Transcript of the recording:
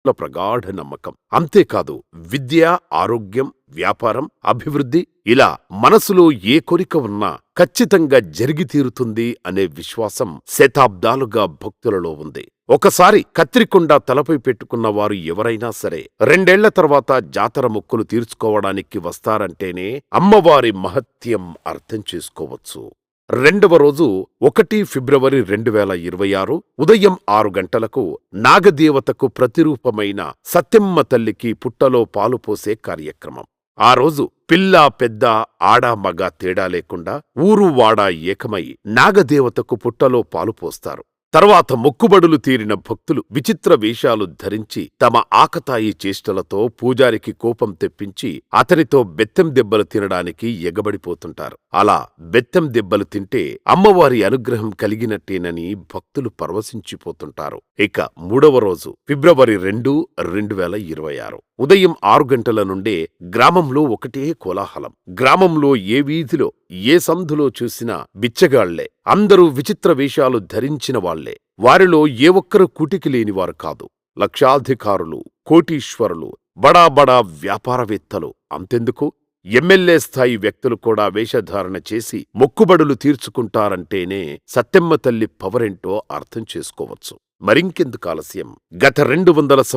ప్రగాఢ నమ్మకం. అంతేకాదు విద్య, ఆరోగ్యం, వ్యాపారం, అభివృద్ధి ఇలా మనసులో ఏ కోరిక ఉన్నా ఖచ్చితంగా జరిగి తీరుతుంది అనే విశ్వాసం శతాబ్దాలుగా భక్తులలో ఉంది. ఒకసారి కత్తిరికుండా తలపై పెట్టుకున్న వారు ఎవరైనా సరే 2 ఏళ్ల తర్వాత జాతర మొక్కులు తీర్చుకోవడానికి వస్తారంటేనే అమ్మవారి మహత్యం అర్థం చేసుకోవచ్చు. రెండవ రోజు 1 ఫిబ్రవరి 2026 ఉదయం 6 గంటలకు నాగదేవతకు ప్రతిరూపమైన సత్యమ్మ తల్లికి పుట్టలో పాలు పోసే కార్యక్రమం. ఆ రోజు పిల్ల పెద్ద ఆడ మగ తేడా లేకుండా ఊరు వాడ ఏకమై నాగదేవతకు పుట్టలో పాలు పోస్తారు. తర్వాత మొక్కుబడులు తీరిన భక్తులు విచిత్ర వేషాలు ధరించి తమ ఆకతాయి చేష్టలతో పూజారికి కోపం తెప్పించి అతనితో బెత్తం దెబ్బలు తినడానికి ఎగబడిపోతుంటారు. అలా బెత్తం దెబ్బలు తింటే అమ్మవారి అనుగ్రహం కలిగినట్టేనని భక్తులు పరవశించిపోతుంటారు. ఇక 3వ రోజు ఫిబ్రవరి 2, 2026 ఉదయం 6 గంటల నుండే గ్రామంలో ఒకటే కోలాహలం. గ్రామంలో ఏ వీధిలో ఏ సందులో చూసినా బిచ్చగాళ్లే. అందరూ విచిత్ర వేషాలు ధరించిన వాళ్లే. వారిలో ఏ ఒక్కరూ కూటికి లేనివారు కాదు. లక్షాధికారులు, కోటీశ్వరులు, బడా బడా వ్యాపారవేత్తలు, అంతెందుకు ఎమ్మెల్యే స్థాయి వ్యక్తులు కూడా వేషధారణ చేసి మొక్కుబడులు తీర్చుకుంటారంటేనే సత్తెమ్మ తల్లి పవరేంటో అర్థం చేసుకోవచ్చు. మరింకెందుకు ఆలస్యం? గత 200